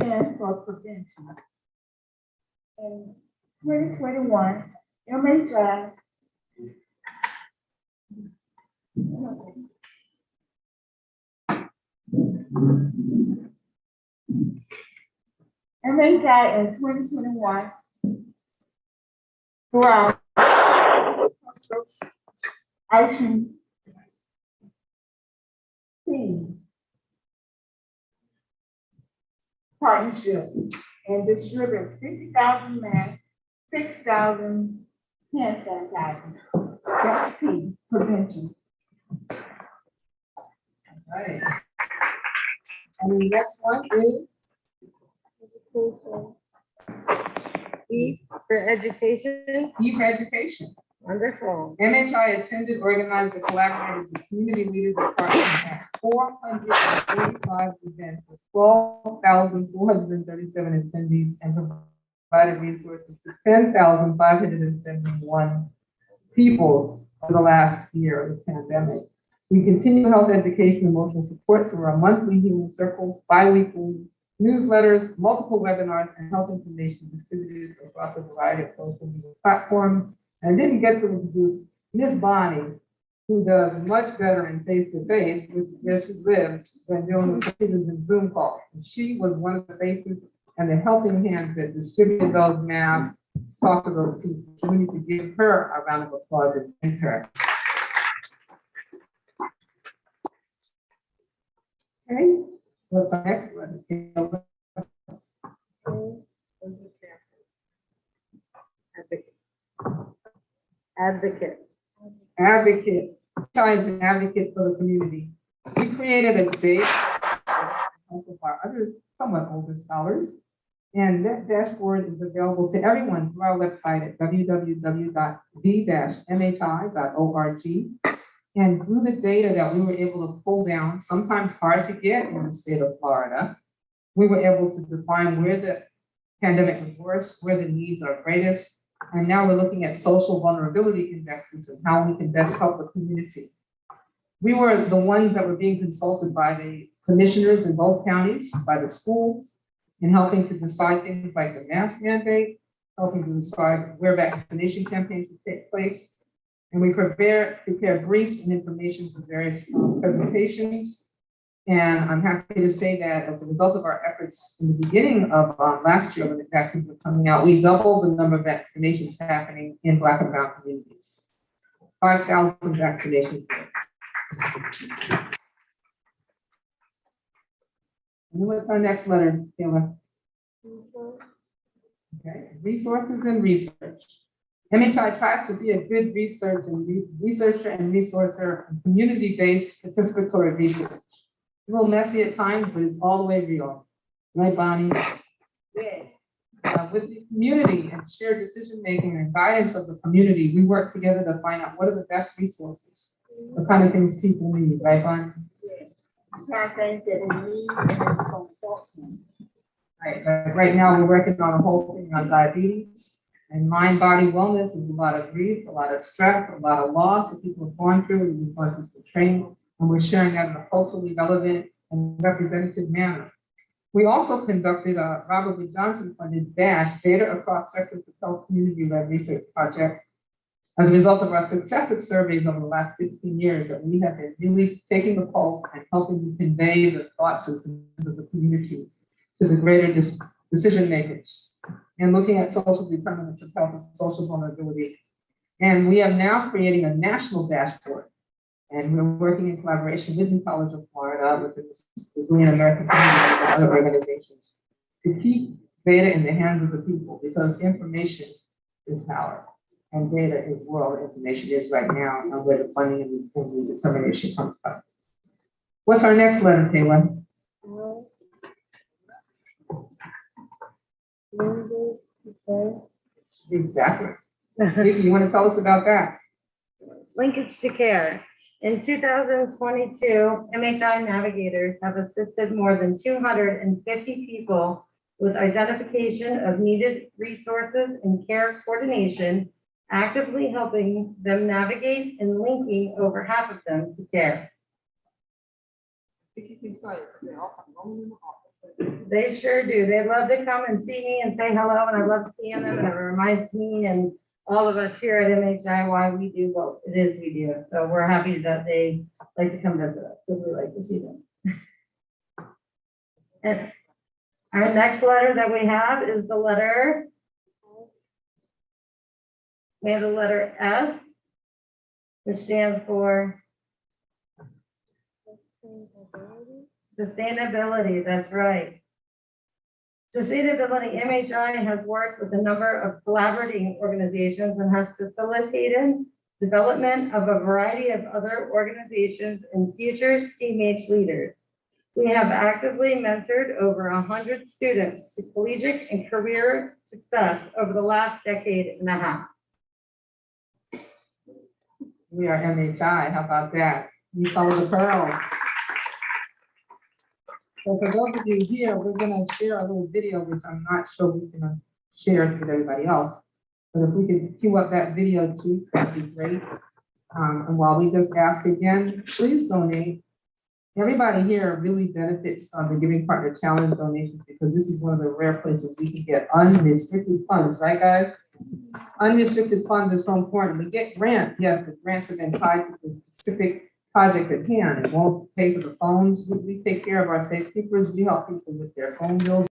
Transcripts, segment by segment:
stands for prevention. In 2021, MHI in 2021 throughout action team partnership and distribute 50,000 masks, 6,000 hand sanitizer. That's P, prevention. Right. And the next one is E for education. E for education. Wonderful. MHI attended, organized, and collaborated with community leaders and partners at 445 events with 12,437 attendees and provided resources to 10,571 people over the last year of the pandemic. We continue health education and emotional support through our monthly healing circles, bi-weekly newsletters, multiple webinars, and health information distributed across a variety of social media platforms. And I didn't get to introduce Ms. Bonnie, who does much better in face-to-face with where she lives than doing the meetings and Zoom calls. And she was one of the faces and the helping hands that distributed those masks, talk to those people. So we need to give her a round of applause and thank her. Okay, what's our next one? Advocate. Advocate. MHI is an advocate for the community. We created a day of our other somewhat older scholars, and that dashboard is available to everyone through our website at www.v-mhi.org. And through the data that we were able to pull down, sometimes hard to get in the state of Florida, we were able to define where the pandemic was worse, where the needs are greatest. And now we're looking at social vulnerability indexes and how we can best help the community. We were the ones that were being consulted by the commissioners in both counties, by the schools, in helping to decide things like the mask mandate, helping to decide where vaccination campaigns would take place. And we prepare briefs and information for various presentations. And I'm happy to say that as a result of our efforts in the beginning of last year when the vaccines were coming out, we doubled the number of vaccinations happening in Black and Brown communities. 5,000 vaccinations. And then what's our next letter, Taylor? Okay, resources and research. MHI tries to be a good researcher and resourcer and community-based participatory research. A little messy at times, but it's all the way real. Right, Bonnie? Yes. With the community and shared decision-making and guidance of the community, we work together to find out what are the best resources, what kind of things people need, right, Bonnie? Yes. Kind of things that we need and consulting. Right now, we're working on a whole thing on diabetes. And mind-body wellness is a lot of grief, a lot of stress, a lot of loss that people have gone through, and we've gone through some training, and we're sharing that in a culturally relevant and representative manner. We also conducted a Robert B. Johnson funded DASH, Data Across Sectors of Health Community-Led Research Project. As a result of our successive surveys over the last 15 years, that we have been really taking the pulse and helping to convey the thoughts of the community to the greater decision makers, and looking at social determinants of health and social vulnerability. And we are now creating a national dashboard. And we're working in collaboration with the College of Florida, with the Brazilian American Community and other organizations to keep data in the hands of the people, because information is power and data is where information is right now, and where the funding and the determination comes from. What's our next letter, Taylor? Exactly. Vicky, you want to tell us about that? Linkage to care. In 2022, MHI navigators have assisted more than 250 people with identification of needed resources and care coordination, actively helping them navigate and linking over half of them to care. Vicky can tell you, because they all have room in the office. They sure do. They love to come and see me and say hello, and I love seeing them, and it reminds me and all of us here at MHI why we do what it is we do. So we're happy that they like to come visit us, because we like to see them. And our next letter that we have is the letter. We have the letter S, which stands for sustainability. That's right. Sustainability, MHI has worked with a number of collaborating organizations and has facilitated development of a variety of other organizations and future STEAMH leaders. We have actively mentored over 100 students to collegiate and career success over the last decade and a half. We are MHI, how about that? You follow the pearls. So for those of you here, we're gonna share a little video, which I'm not sure we can share with everybody else. But if we could cue up that video too, that'd be great. And while we just ask again, please donate. Everybody here really benefits from the Giving Partner Challenge donations, because this is one of the rare places we can get unrestricted funds, right, guys? Unrestricted funds are so important. We get grants, yes, the grants have been tied to the specific project at hand. It won't pay for the phones. We take care of our safekeepers. We help people with their phone bills.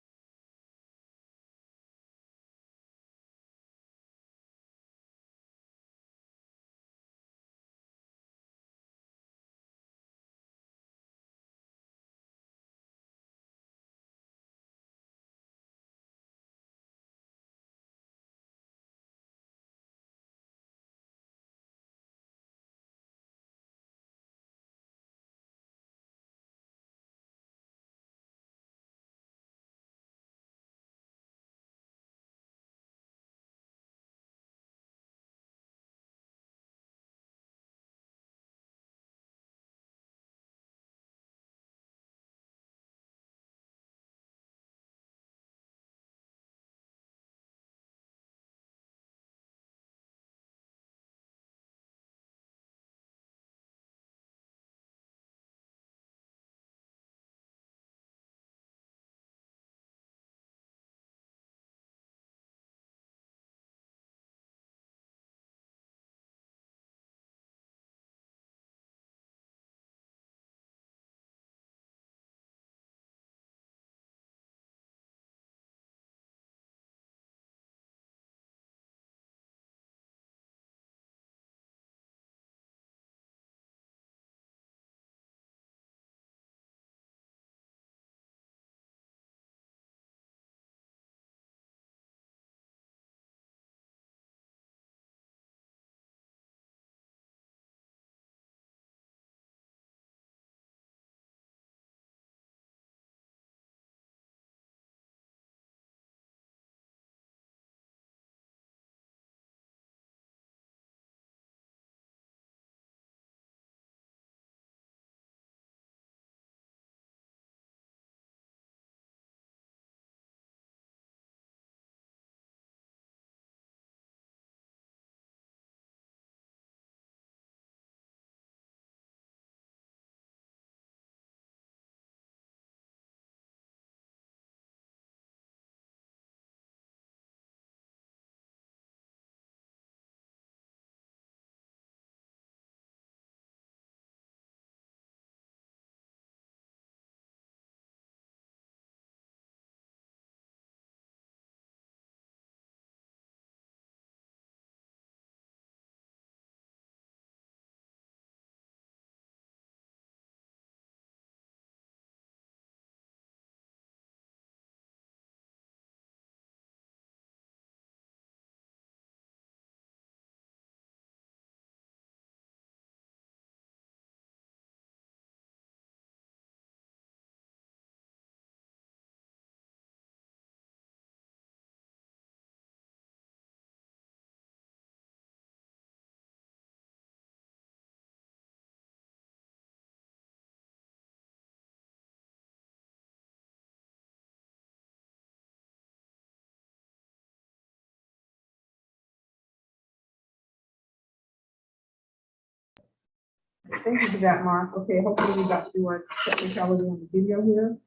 Thank you for that, Mark. Okay, hopefully we got through our technicality on the video here.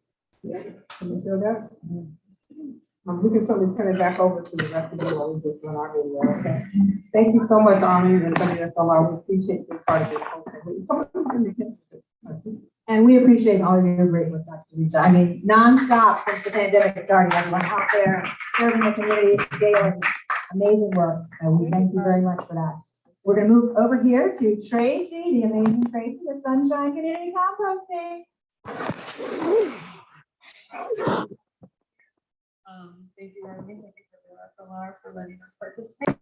Can we do that? We can certainly turn it back over to the rest of the world, just run our video, okay? Thank you so much, Armin, and WSLR. We appreciate being part of this whole thing. And we appreciate all of your great work, Dr. Lisa. I mean, nonstop since the pandemic started, everyone out there serving the community, daily, amazing work. And we thank you very much for that. We're gonna move over here to Tracy, the amazing Tracy with Sunshine Community Composting. Thank you, Arlene. Thank you for the SLR for letting us participate.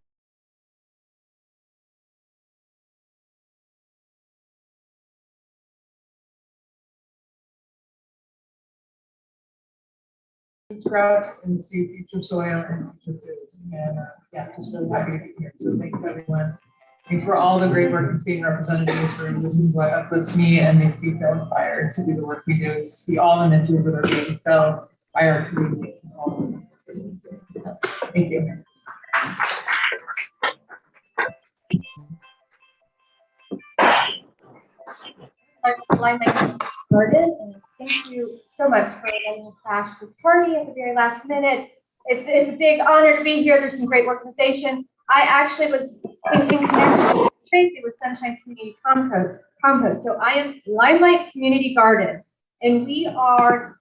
Sprouts into future soil and future food. And yeah, just really happy to be here. So thanks everyone. Thanks for all the great work that's being represented in this room. This is what uplifts me and makes me so inspired to do the work we do, is to see all the mentors that are being felt by our community. Thank you. Started, and thank you so much for letting us crash this party at the very last minute. It's a big honor to be here. There's some great organization. I actually was in connection with Tracy with Sunshine Community Compost. So I am Limelight Community Garden, and we are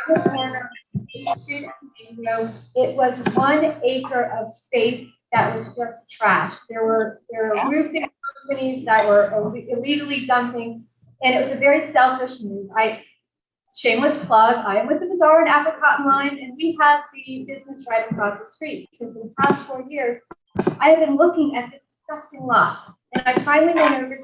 around the corner of 8th Street and Mango. It was 1 acre of space that was just trash. There were roofing companies that were illegally dumping, and it was a very selfish move. Shameless plug, I am with the Bazaar and Apple Cotton Line, and we have the business right across the street. So for the past 4 years, I have been looking at this disgusting lot, and I finally went over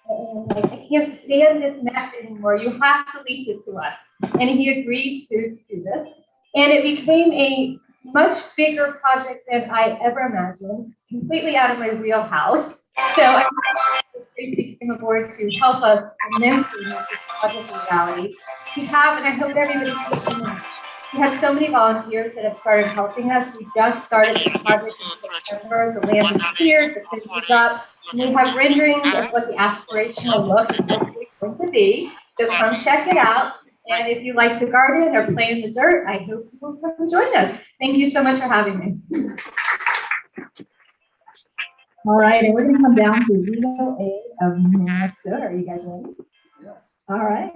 and like, I can't stand this mess anymore. You have to lease it to us. And he agreed to do this, and it became a much bigger project than I ever imagined, completely out of my wheelhouse. So Tracy came aboard to help us immensely make this project a reality. We have, and I hope everybody can see this, we have so many volunteers that have started helping us. We just started this project in September. The land is cleared, the pitch is up, and we have renderings of what the aspirational look is hopefully going to be. So come check it out. And if you like to garden or play in the dirt, I hope you will come join us. Thank you so much for having me. All right, and we're gonna come down to Reno A of Minnesota. Are you guys ready? Yes. All right.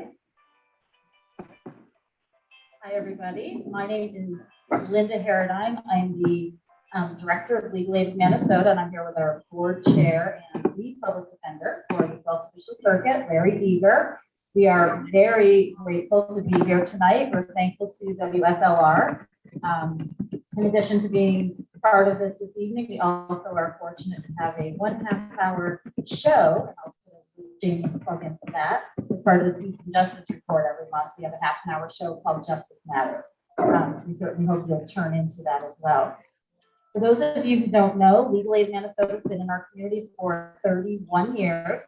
Hi, everybody. My name is Linda Herodine. I'm the Director of Legal Aid of Minnesota, and I'm here with our board chair and lead public defender for the 12th Official Circuit, Larry Eager. We are very grateful to be here tonight. We're thankful to WSLR. In addition to being part of this evening, we also are fortunate to have a 1.5 hour show. And I'll put James plug into that. As part of the Peace and Justice Report every month, we have a 1/2 hour show called Justice Matters. We certainly hope you'll turn into that as well. For those of you who don't know, Legal Aid Minnesota has been in our community for 31 years.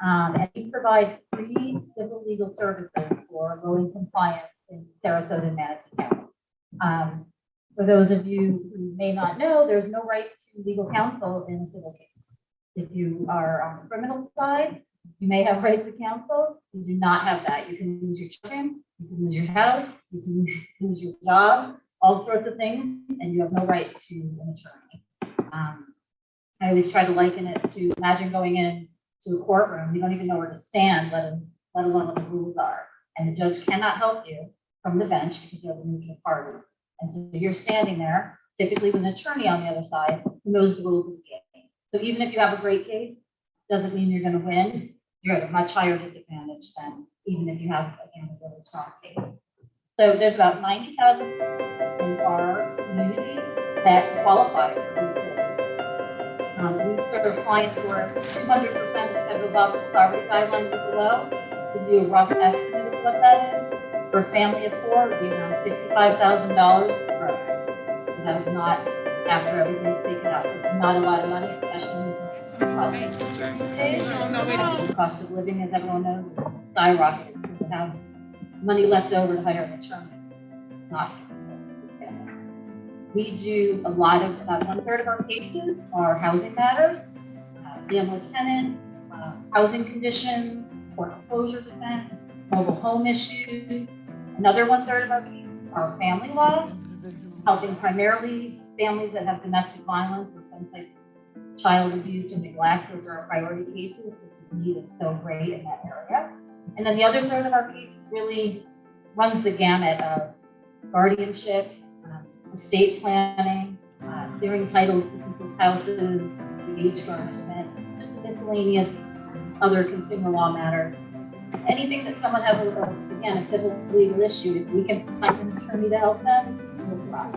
And we provide free civil legal services for low-income clients in Sarasota and Manatee County. For those of you who may not know, there's no right to legal counsel in a civil case. If you are on the criminal side, you may have rights to counsel. You do not have that. You can lose your children, you can lose your house, you can lose your job, all sorts of things, and you have no right to an attorney. I always try to liken it to imagine going in to a courtroom, you don't even know where to stand, let alone what the rules are. And the judge cannot help you from the bench because you have a neutral party. And so you're standing there, typically with an attorney on the other side who knows the rules of the game. So even if you have a great case, doesn't mean you're going to win. You're at a much higher disadvantage than even if you have a really strong case. So there's about 90,000 in our community that qualify for these. We serve clients who are 200% of federal poverty guidelines or below. To do a rough estimate of what that is, for a family of 4, it would be around $55,000 per person. So that is not after everything's taken out. It's not a lot of money, especially the cost of living, as everyone knows, is skyrocketing. So to have money left over to hire an attorney, not. We do a lot of, about 1/3 of our cases are housing matters, landlord tenant, housing conditions, foreclosure defense, mobile home issues, Another 1/3 of our cases are family law, helping primarily families that have domestic violence or some type of child abuse or neglect. Those are our priority cases. The need is so great in that area. And then the other 1/3 of our cases really runs the gamut of guardianships, estate planning, clearing titles to people's houses, wage garnishment, just miscellaneous other consumer law matters. Anything that someone has, again, a civil legal issue, if we can find an attorney to help them, we'll try.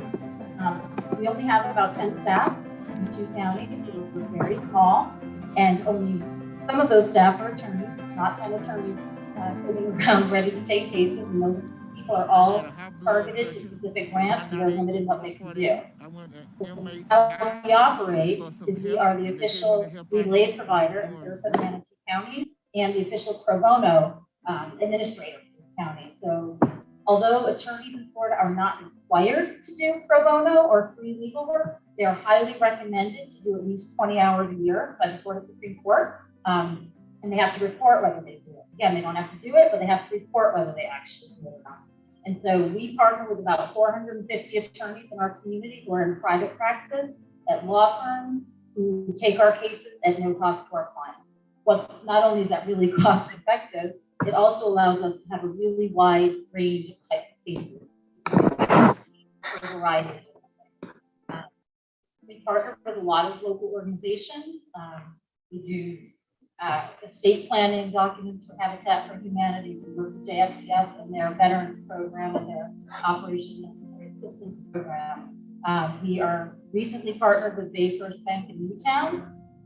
We only have about 10 staff in 2 counties. We're very small, and only some of those staff are attorneys, not 10 attorneys sitting around ready to take cases, and those people are all targeted to specific grants. We are limited in what they can do. How we operate is we are the official legal aid provider in Sarasota and Manatee counties and the official pro bono administrator in the county. So although attorneys in Florida are not required to do pro bono or free legal work, they are highly recommended to do at least 20 hours a year by the Florida Supreme Court. And they have to report whether they do it. Again, they don't have to do it, but they have to report whether they actually do it or not. And so we partner with about 450 attorneys in our community who are in private practice at law firms who take our cases at no cost to our clients. Well, not only is that really cost effective, it also allows us to have a really wide range of types of cases for a variety of different things. We partner with a lot of local organizations. We do estate planning documents for Habitat for Humanity. We work with JFCS and their veterans program and their Operation Necessary Assistance program. We are recently partnered with Bay First Bank in Newtown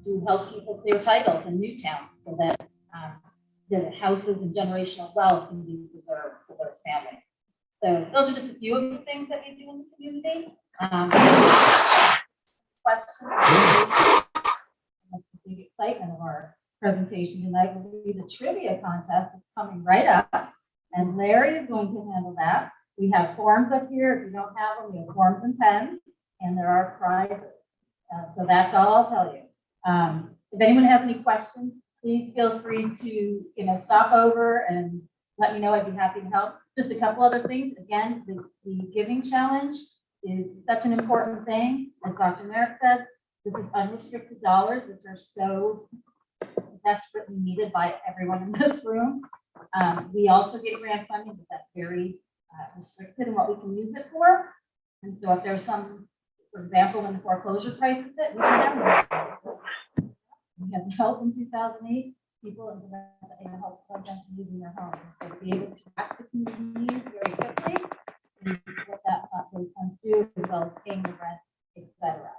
to help people clear titles in Newtown so that the houses and generational wealth can be preserved for those families. So those are just a few of the things that we do in the community. Questions? That's the big excitement of our presentation tonight will be the trivia contest that's coming right up, and Larry is going to handle that. We have forms up here. If you don't have them, we have forms and pens, and there are prizes. So that's all I'll tell you. If anyone has any questions, please feel free to stop over and let me know. I'd be happy to help. Just a couple other things. Again, the giving challenge is such an important thing. As Dr. Merrick said, this is unrestricted dollars, which are so desperately needed by everyone in this room. We also get grant funding, but that's very restricted in what we can use it for. And so if there's some, for example, when the foreclosure crisis hit, we had help in 2008, people in the health program using their homes. So to be able to act the community needs very quickly, is what those funds do, as well as paying the rent, etc.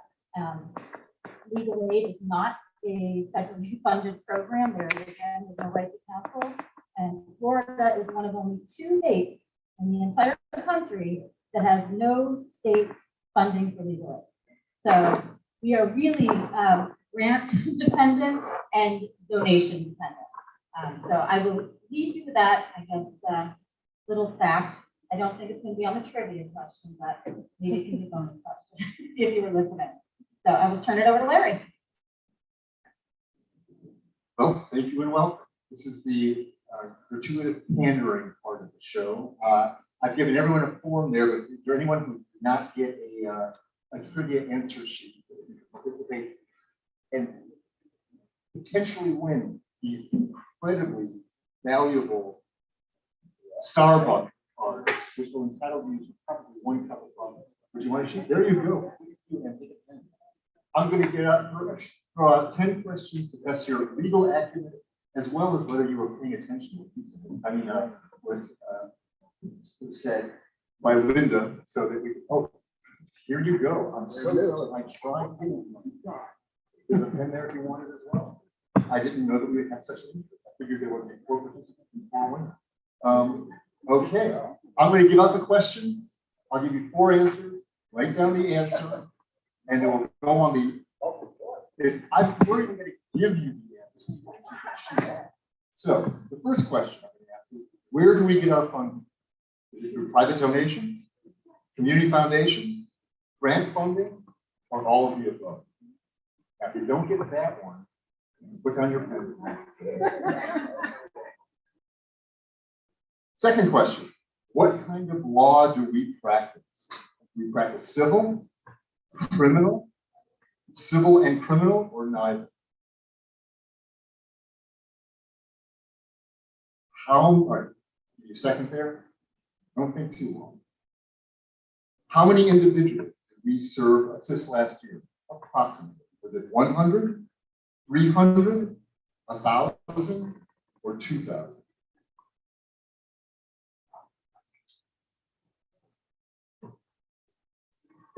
Legal aid is not a federally funded program. There again, there's no right to counsel. And Florida is one of only 2 states in the entire country that has no state funding for legal aid. So we are really grant dependent and donation dependent. So I will leave you with that, I guess, little fact. I don't think it's going to be on the trivia question, but maybe it can be a bonus question if you were listening. So I will turn it over to Larry. Well, thank you and welcome. This is the gratuitous pandering part of the show. I've given everyone a form there, but is there anyone who did not get a trivia answer sheet that you can participate and potentially win these incredibly valuable Starbucks cards, which will entitle you to probably 1 cup of coffee? Would you want to shoot? There you go. Please do and take a pen. I'm going to get up throw out 10 questions to test your legal acumen, as well as whether you were paying attention. I mean, was said by Linda, so that we. Oh, here you go. I'm so sorry. I tried. There's a pen there if you want it as well. I didn't know that we had such an interest. I figured there would be 4 participants and 4 winners. Okay, I'm going to give out the questions. I'll give you 4 answers. Write down the answer, and then we'll go on the. We're even going to give you the answer. So the first question I'm going to ask is, where do we get our funding? Is it through private donations, community foundations, grant funding, or all of the above? Now, if you don't get that one, put down your pen. Second question, What kind of law do we practice? We practice civil, criminal, civil and criminal, or neither? All right, give you a second there. Don't think too long. How many individuals did we serve assist last year? Approximately. Was it 100, 300, 1,000, or 2,000?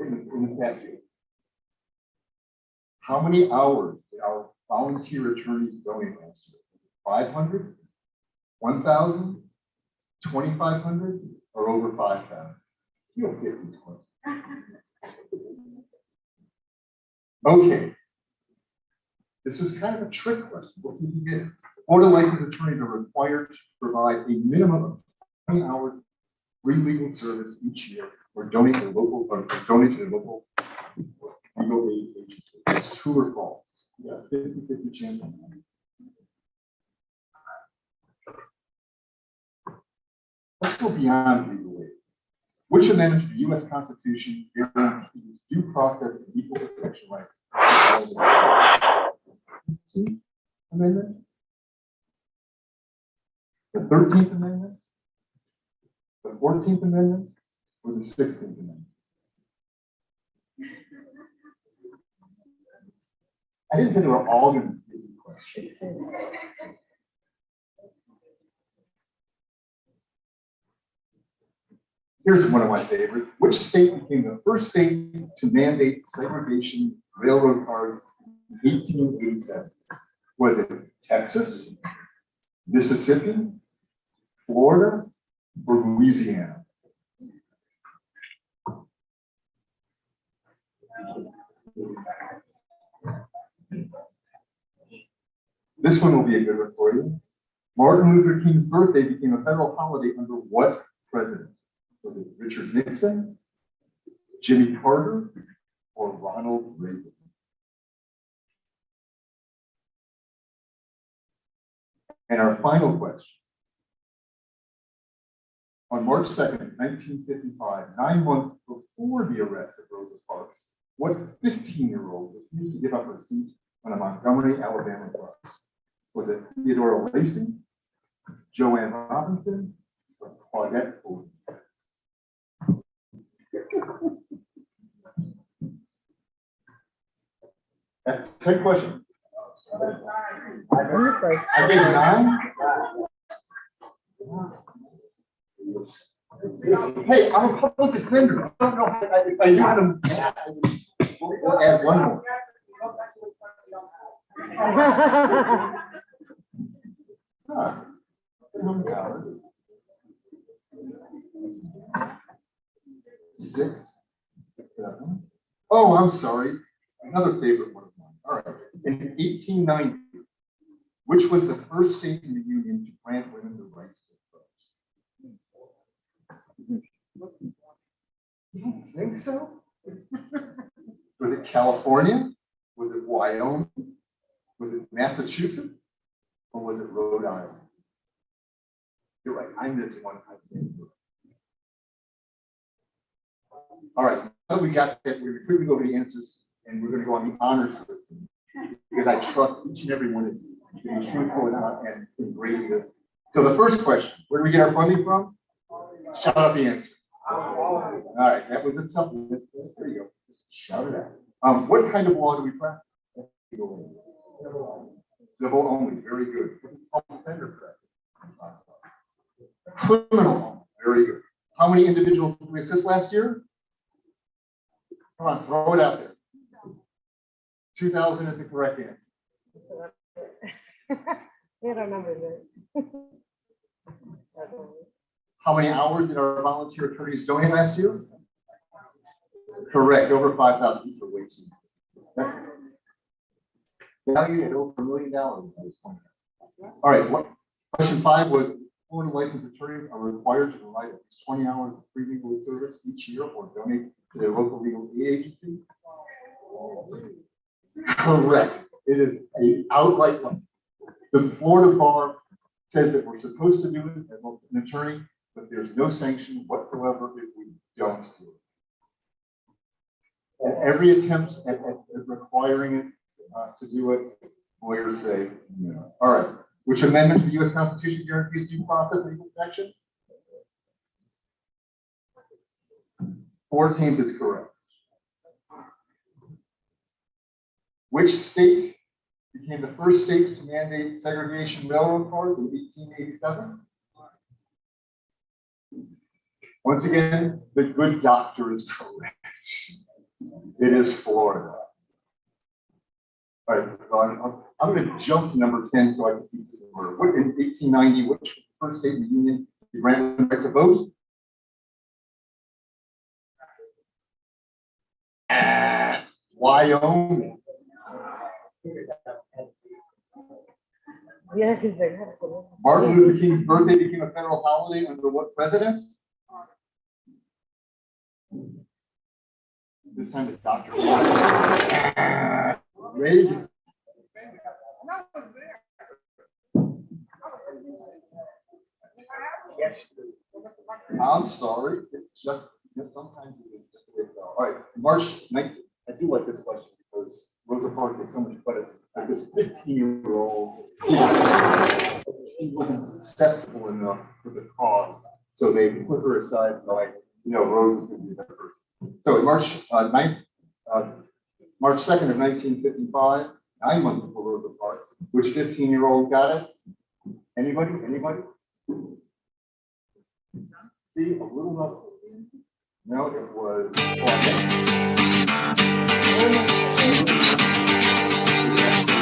In the past year. How many hours did our volunteer attorneys donate last year? 500, 1,000, 2,500, or over 5,000? You'll get these questions. Okay. This is kind of a trick question. What do you get? Florida licensed attorneys are required to provide a minimum of 20 hours free legal service each year or donate to local legal aid agency. It's true or false? Yeah, 50-50 chance on that. Let's go beyond legal aid. Which amendment to the U.S. Constitution guarantees due process and equal protection rights? Amendment? The 13th Amendment? The 14th Amendment? Or the 16th Amendment? I didn't say they were all going to be easy questions. Here's one of my favorites. Which state became the first state to mandate segregation railroad cars in 1887? Was it Texas, Mississippi, Florida, or Louisiana? This one will be a good one for you. Martin Luther King's birthday became a federal holiday under what president? Was it Richard Nixon, Jimmy Carter, or Ronald Reagan? And our final question. On March 2nd, 1955, 9 months before the arrest of Rosa Parks, what 15-year-old refused to give up her seat on a Montgomery, Alabama bus? Was it Theodora Lacey, Joanne Robinson, or Claudette Ford? That's a trick question. I gave 9. Hey, I'm a public defender. I don't know if I got them. We'll add one more. Six, 7. Oh, I'm sorry. Another favorite one of mine. All right. In 1890, which was the first state in the Union to grant women the right to vote? You don't think so? Was it California? Was it Wyoming? Was it Massachusetts? Or was it Rhode Island? You're right. I missed one. All right. Now we got that. We're quickly go over the answers, and we're going to go on the honor system because I trust each and every one of you to be truthful and great this. So the first question: where do we get our funding from? Shout out the answer. All right, that was a tough one. There you go. Just shout it out. What kind of law do we practice? Civil only. Very good. Offender practice. Criminal. Very good. How many individuals did we assist last year? Come on, throw it out there. 2,000 is the correct answer. You don't remember that. How many hours did our volunteer attorneys donate last year? Correct, over 5,000 for wages. Valued at over $1 million at this point. All right, question 5 was Florida licensed attorneys are required to provide at least 20 hours of free legal service each year or donate to their local legal aid agency. Correct. It is an outright one. The Florida bar says that we're supposed to do it as an attorney. but there's no sanction whatsoever if we don't do it. And every attempt at requiring it to do it, lawyers say no. All right. Which amendment to the U.S. Constitution guarantees due process and equal protection? 14th is correct. Which state became the first state to mandate segregation railroad cars in 1887? Once again, the good doctor is correct. It is Florida. All right, so I'm going to jump to number 10 so I can keep this in order. What in 1890, which was the first state in the Union to grant the right to vote? Wyoming. Yeah, because they're. Martin Luther King's birthday became a federal holiday under what president? This time it's Dr. Reagan. I'm sorry, it's just, sometimes it's just the way it goes. All right, March 19th, I do like this question because Rosa Parks gets so much credit for this 15-year-old. She wasn't acceptable enough for the cause, so they put her aside, like, Rose is going to be better person. So March 2nd of 1955, 9 months before Rosa Parks, which 15-year-old got it? Anybody? See, a little love. No, it was.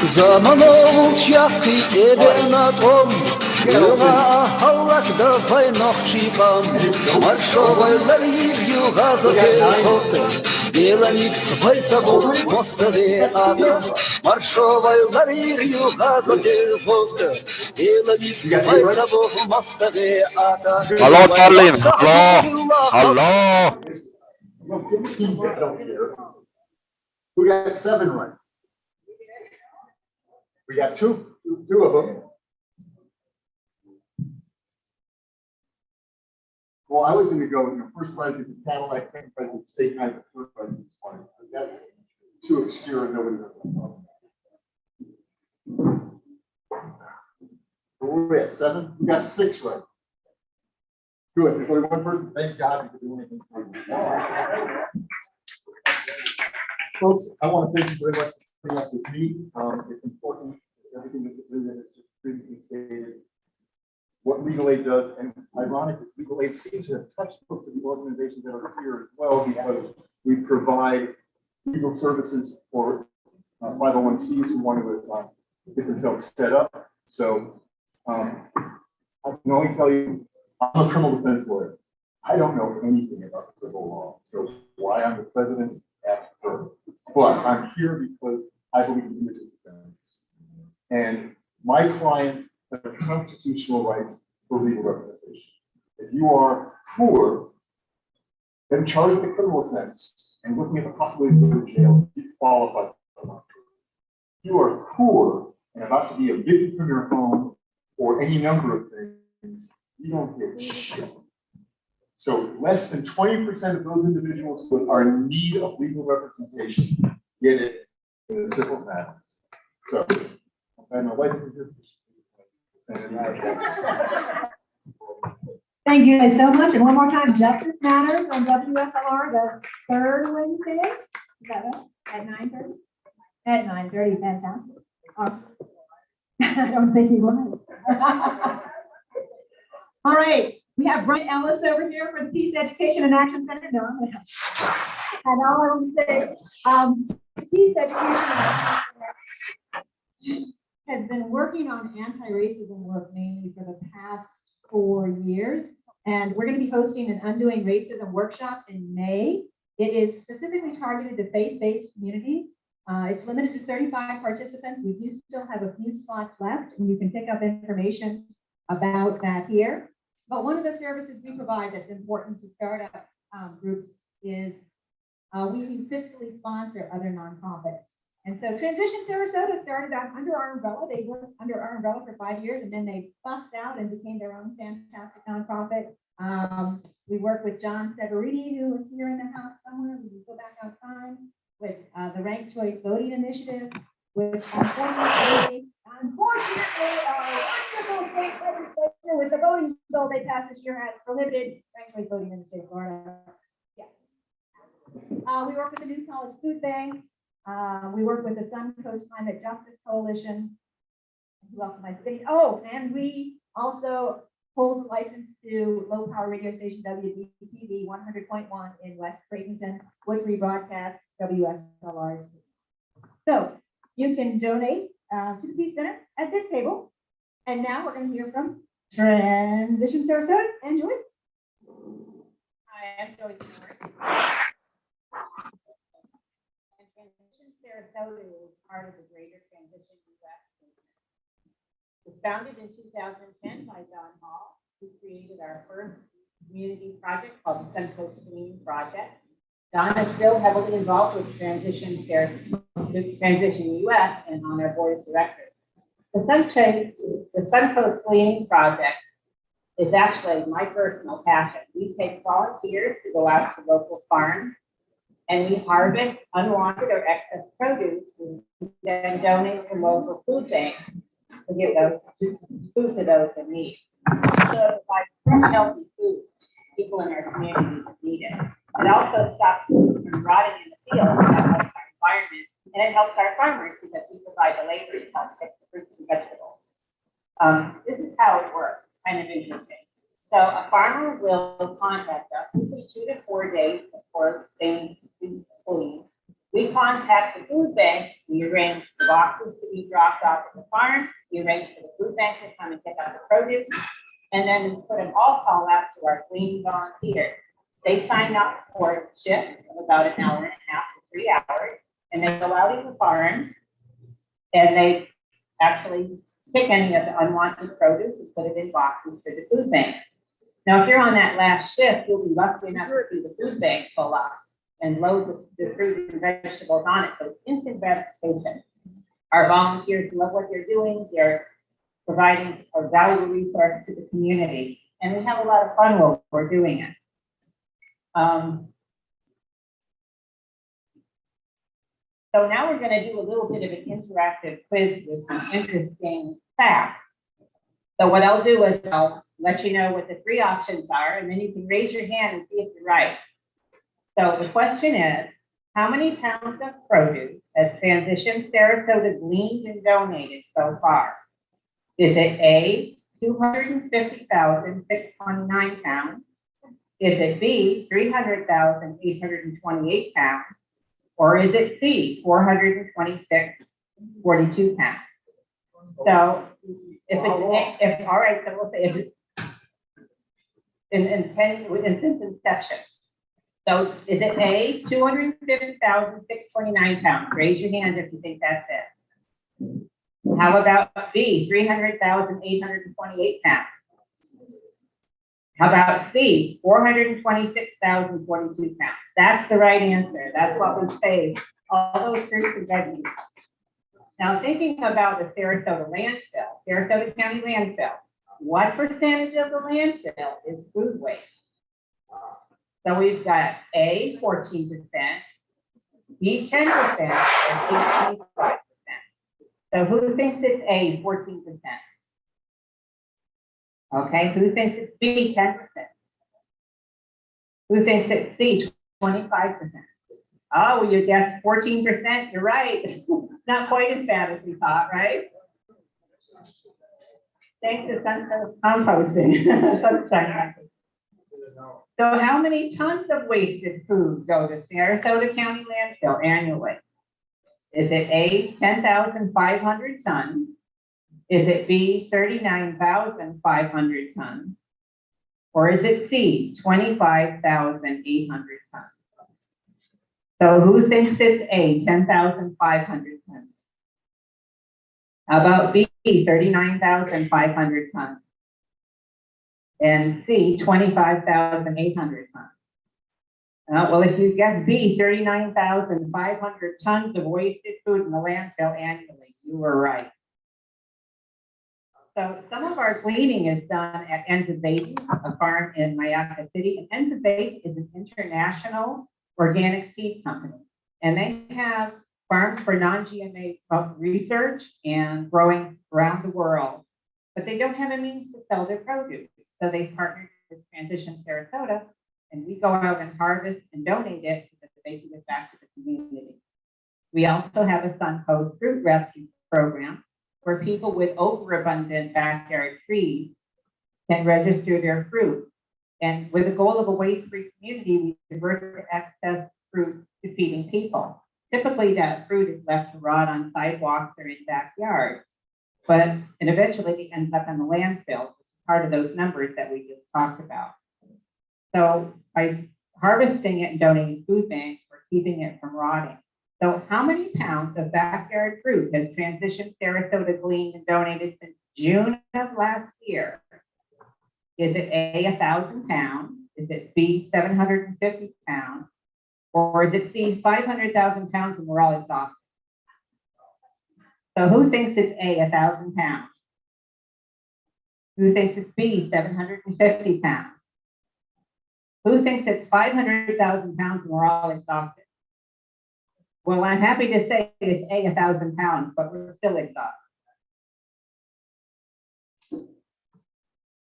Zaman olacak eden atom Yuva halak da fajnoch szipam Marszowej jucha za piechotę Wiele nic walca bo mostowie ata Marszowej jucha za piechotę Wiele nic walca bo mostowie ata Hello, darling. Hello. Who got 7 right? We got two of them. Well, I was going to go, first prize is a Cadillac, second prize is state night, the third prize is fine. But that's too obscure and nobody knows about. We're at 7. We got 6 right. Good. There's only one person. Thank God we could do anything for you. Folks, I want to thank you very much for putting up with me. It's important, everything that Linda has just previously stated, what legal aid does, and ironic is legal aid seems to have touched most of the organizations that are here as well, because we provide legal services for 501c who want to get themselves set up. So I can only tell you, I'm a criminal defense lawyer. I don't know anything about civil law, so why I'm the president, ask her. But I'm here because I believe in indigent defense. And my clients have a constitutional right for legal representation. If you are poor, then charged with a criminal offense and looking at the possibility of going to jail, you qualify for that. If you are poor and about to be evicted from your home or any number of things, you don't get shit. So less than 20% of those individuals who are in need of legal representation get it in the civil matters. So, and my wife is here. Thank you guys so much. And one more time, Justice Matters on WSLR, the third Wednesday. Is that right? At 9:30? At 9:30, fantastic. I don't think he was. All right, we have Brian Ellis over here for the Peace Education and Action Center. No, I'm gonna and all I want to say, Peace Education and Action Center has been working on anti-racism work mainly for the past 4 years. And we're going to be hosting an Undoing Racism workshop in May. It is specifically targeted to faith-based communities. It's limited to 35 participants. We do still have a few slots left, and you can pick up information about that here. But one of the services we provide that's important to startup groups is we fiscally sponsor other nonprofits. And so Transition Sarasota started out under our umbrella. They worked under our umbrella for 5 years, and then they bust out and became their own fantastic nonprofit. work with John Severini, who is here in the house somewhere. We can go back outside with the Ranked Choice Voting Initiative, which unfortunately, our wonderful state legislature with the voting bill they passed this year has prohibited ranked choice voting in the state of Florida. Yeah. We work with the New College Food Bank. We work with the Suncoast Climate Justice Coalition. Who else am I saying? Oh, and we also hold a license to low power radio station WDTV 100.1 in West Bradenton, which we broadcast WSLRs. So you can donate to the Peace Center at this table. And now we're going to hear from Transition Sarasota and Joyce. Hi, I'm Joyce Moore. And Transition Sarasota is part of the Greater Transition US movement. It was founded in 2010 by Don Hall, who created our first community project called the Suncoast Clean Project. Don is still heavily involved with Transition US and on our board of directors. The Suncoast Cleaning Project is actually my personal passion. We take volunteers to go out to local farms and we harvest unwanted or excess produce and then donate to local food banks to give those food to those in need. So by spreading healthy food, people in our community need it. It also stops food from rotting in the field, that helps our environment, and it helps our farmers because we provide the labor to help fix the fruits and vegetables. This is how it works, kind of interesting. So a farmer will contact us usually 2 to 4 days before things clean. We contact the food bank, we arrange the boxes to be dropped off at the farm, we arrange for the food bank to come and pick up the produce, and then we put an all call out to our cleaning volunteers. They sign up for shifts of about an hour and a half to 3 hours, and they go out in the farm and they actually pick any of the unwanted produce and put it in boxes for the food bank. Now, if you're on that last shift, you'll be lucky enough to see the food bank pull up and load the fruit and vegetables on it. So it's instant gratification. Our volunteers love what they're doing. They're providing a valuable resource to the community. And we have a lot of fun while we're doing it. So now we're going to do a little bit of an interactive quiz with some interesting facts. So what I'll do is I'll let you know what the 3 options are, and then you can raise your hand and see if you're right. So the question is, how many pounds of produce has Transition Sarasota gleaned and donated so far? Is it A, 250,629 pounds? Is it B, 300,828 pounds? Or is it C, 426.42 pounds? So if it's, all right, so we'll say if it's since inception. So is it A, 250,629 pounds? Raise your hand if you think that's it. How about B, 300,828 pounds? How about C, 426,042 pounds? That's the right answer. That's what would save all those fruits and veggies. Now, thinking about the Sarasota landfill, Sarasota County landfill, what percentage of the landfill is food waste? So we've got A, 14%, B, 10%, and C, 25%. So who thinks it's A, 14%? Okay, who thinks it's B, 10%? Who thinks it's C, 25%? Oh, you guessed 14%, you're right. Not quite as bad as we thought, right? Thanks to Suncoast composting. So how many tons of wasted food go to Sarasota County landfill annually? Is it A, 10,500 tons? Is it B, 39,500 tons? Or is it C, 25,800 tons? So who thinks it's A, 10,500 tons? How about B, 39,500 tons? And C, 25,800 tons? Well, if you guess B, 39,500 tons of wasted food in the landfill annually, you were right. So some of our gleaning is done at Ends of Baby, a farm in Mayaca City. And Ends of Baby is an international organic seed company. And they have farms for non-GMO research and growing around the world. But they don't have a means to sell their produce. So they partnered with Transition Sarasota, and we go out and harvest and donate it so that they can give back to the community. We also have a Suncoast fruit rescue program where people with overabundant backyard trees can register their fruit. And with the goal of a waste-free community, we work to access fruit to feeding people. Typically, that fruit is left to rot on sidewalks or in backyards, and eventually it ends up in the landfill, part of those numbers that we just talked about. So by harvesting it and donating food banks, we're keeping it from rotting. So how many pounds of backyard fruit has Transition Sarasota gleaned and donated since June of last year? Is it A, 1,000 pounds? Is it B, 750 pounds? Or is it C, 500,000 pounds and we're all exhausted? So who thinks it's A, 1,000 pounds? Who thinks it's B, 750 pounds? Who thinks it's 500,000 pounds and we're all exhausted? Well, I'm happy to say it's A, 1,000 pounds, but we're still exhausted.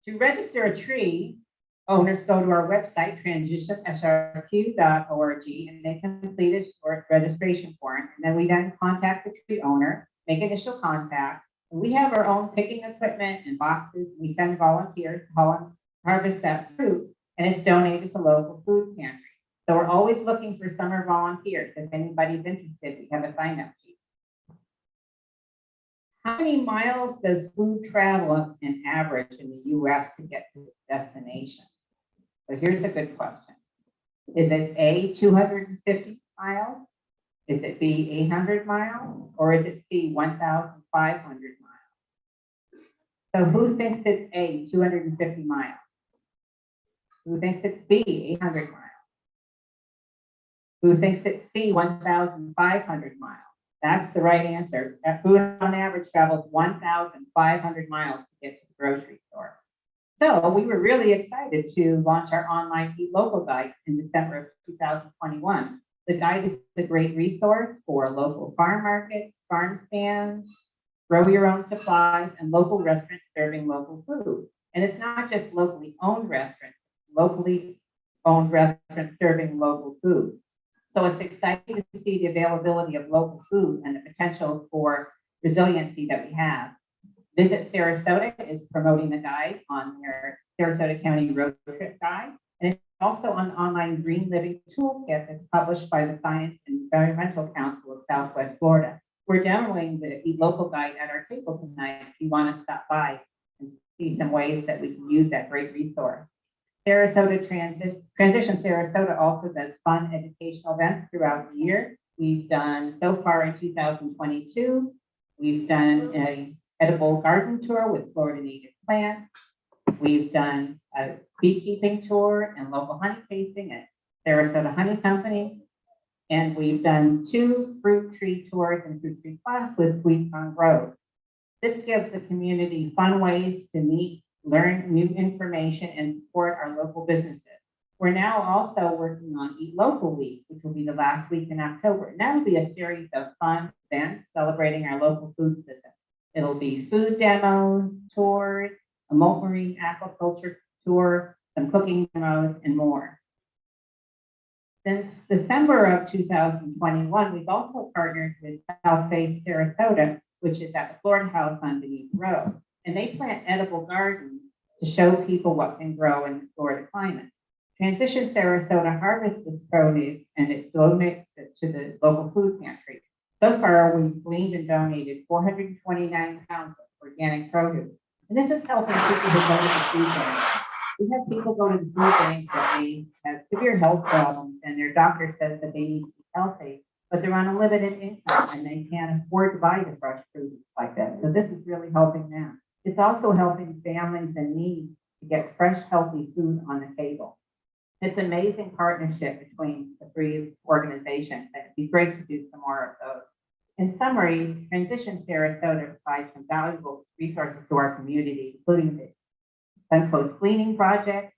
To register a tree, owners go to our website, transitionsrq.org, and they complete a short registration form. And then we then contact the tree owner, make initial contact. And we have our own picking equipment and boxes. We send volunteers to harvest that fruit, and it's donated to local food pantries. So we're always looking for summer volunteers. If anybody's interested, we have a sign-up sheet. How many miles does food travel in average in the US to get to its destination? So here's a good question. Is it A, 250 miles? Is it B, 800 miles? Or is it C, 1,500 miles? So who thinks it's A, 250 miles? Who thinks it's B, 800 miles? Who thinks it's C, 1,500 miles? That's the right answer. Food on average travels 1,500 miles to get to the grocery store. So we were really excited to launch our online Eat Local guide in December of 2021. The guide is a great resource for local farm markets, farm stands, grow your own supplies, and local restaurants serving local food. And it's not just locally owned restaurants serving local food. So it's exciting to see the availability of local food and the potential for resiliency that we have. Visit Sarasota is promoting the guide on their Sarasota County Road Trip Guide. And it's also an online Green Living Toolkit that's published by the Science and Environmental Council of Southwest Florida. We're demoing the Eat Local guide at our table tonight if you want to stop by and see some ways that we can use that great resource. Sarasota Transition Sarasota also does fun educational events throughout the year. We've done so far in 2022, we've done an edible garden tour with Florida native plants. We've done a beekeeping tour and local honey tasting at Sarasota Honey Company. And we've done 2 fruit tree tours and fruit tree class with Sweet Tongue Grove. This gives the community fun ways to meet, learn new information, and support our local businesses. We're now also working on Eat Local Week, which will be the last week in October. And that will be a series of fun events celebrating our local food system. It'll be food demos, tours, a Moult Marine aquaculture tour, some cooking demos, and more. Since December of 2021, we've also partnered with South Face Sarasota, which is at the Florida House on Denise Road. And they plant edible gardens to show people what can grow in the Florida climate. Transition Sarasota harvests this produce and it donates it to the local food pantry. So far, we've gleaned and donated 429 pounds of organic produce. And this is helping people who go to the food bank. We have people go to the food bank that they have severe health problems and their doctor says that they need to be healthy, but they're on a limited income and they can't afford to buy the fresh food like that. So this is really helping them. It's also helping families in need to get fresh, healthy food on the table. It's an amazing partnership between the 3 organizations, and it'd be great to do some more of those. In summary, Transition Sarasota provides some valuable resources to our community, including the Suncoast Cleaning Project,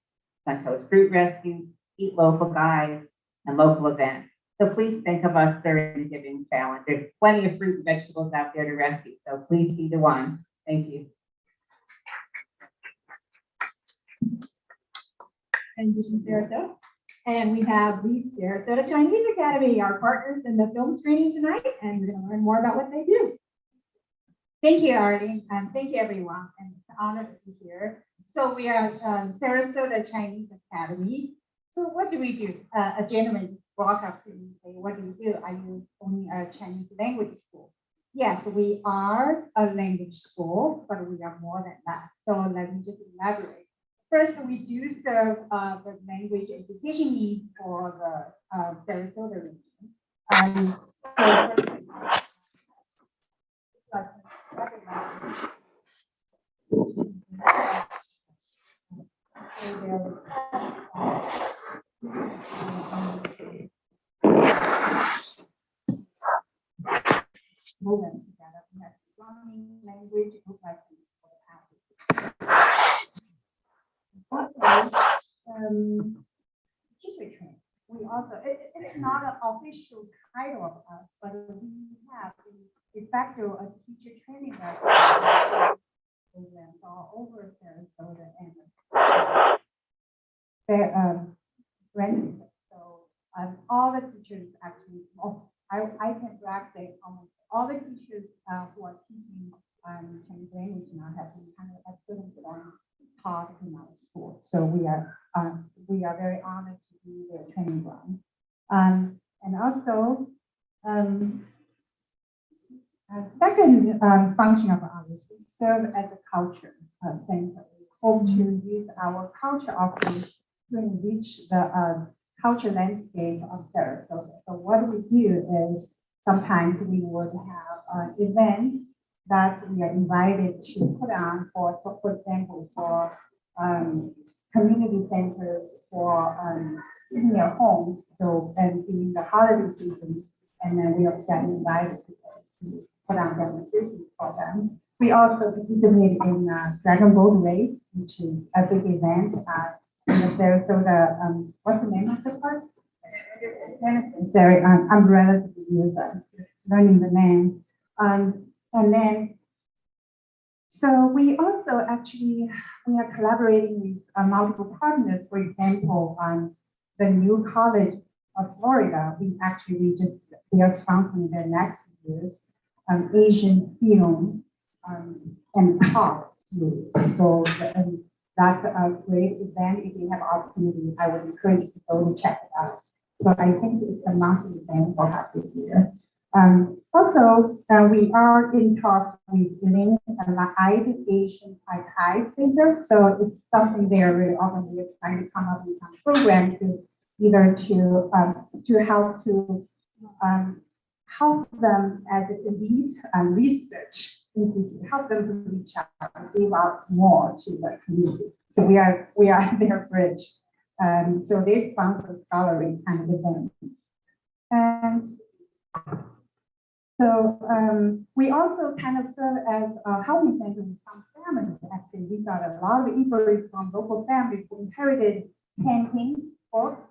Suncoast Fruit Rescue, Eat Local Guides, and local events. So please think of us during the Giving Challenge. There's plenty of fruit and vegetables out there to rescue, so please be the one. Thank you. Transition Sarasota. And we have the Sarasota Chinese Academy, our partners in the film screening tonight, and we're going to learn more about what they do. Thank you, Arlene, and thank you, everyone. And it's an honor to be here. So we are Sarasota Chinese Academy. So what do we do? A gentleman walk up to me and say, what do you do? Are you only a Chinese language school? Yes, we are a language school, but we are more than that. So let me just elaborate. First, we do serve the language education needs for the Sarasota region. Moving together, we have learning language lessons for the also, teacher training. We also, it's not an official title of us, but we have de facto a teacher training programs all over Sarasota and Brandon. So all the teachers actually, I can brag say almost all the teachers who are teaching Chinese language now have been kind of students taught in our school. So we are very honored to be their training ground. And also, second function of ours is serve as a culture center. We hope to use our culture offering to enrich the culture landscape of Sarasota. So what we do is sometimes we would have events that we are invited to put on for example, for community centers, for senior homes. So, and during the holiday season, and then we are getting invited to put on demonstrations for them. We also participate in Dragon Boat Race, which is a big event in the Sarasota, what's the name of the park? Very umbrella to use, learning the name. And then, so we also actually, we are collaborating with multiple partners. For example, the New College of Florida, we are sponsoring their next year's Asian film and art series. So that's a great event. If you have opportunity, I would encourage you to go to check it out. So I think it's a monthly event for us this year. Also, we are in talks with Link Live Asian Archive Center. So it's something there very often we're trying to come up with some program to either to help them as a lead research, help them to reach out and give out more to the community. So we are their bridge. So they sponsor scholarly kind of events. And so we also kind of serve as a helping center with some families. Actually, we got a lot of inquiries from local families who inherited paintings, books,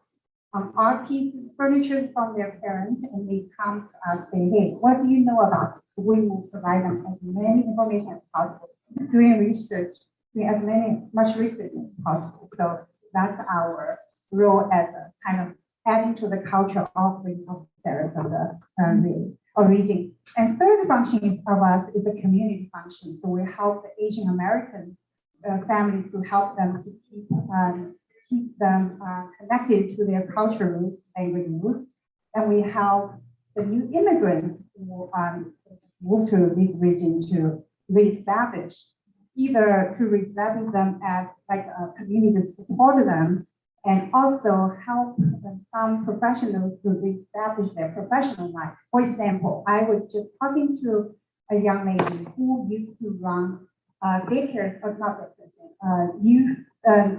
art pieces, furniture from their parents, and they come to us say, hey, what do you know about this? So we will provide them as many information as possible, doing research, doing much research as possible. So that's our role as a kind of adding to the cultural offering of Sarasota region. And third function of us is a community function. So we help the Asian American families to help them to keep them connected to their cultural roots, language roots. And we help the new immigrants who move to this region to reestablish, either to reestablish them as like a community to support them, and also help some professionals to reestablish their professional life. For example, I was just talking to a young lady who used to run daycare, or not daycare, youth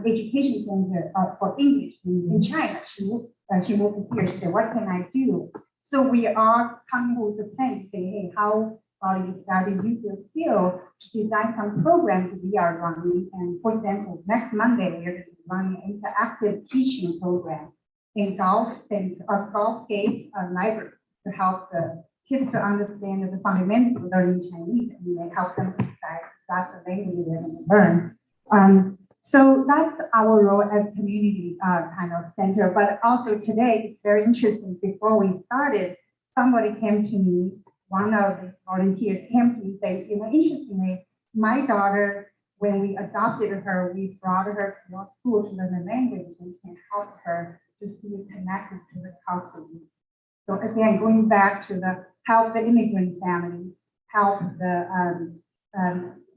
education center for English in China. She moved here. She said, what can I do So we are coming with a plan to say, hey, how you started use your skill to design some programs we are running. And for example, next Monday, we are going to be running an interactive teaching program in Gulf Center or Gulf Gate Library to help the kids to understand the fundamental learning Chinese and then help them to start the language they're going to learn. So that's our role as community kind of center. But also today, it's very interesting. Before we started, somebody came to me, one of the volunteers came to me and said, interestingly, my daughter, when we adopted her, we brought her to your school to learn the language and can help her to be connected to the culture. So again, going back to the help the immigrant families, help the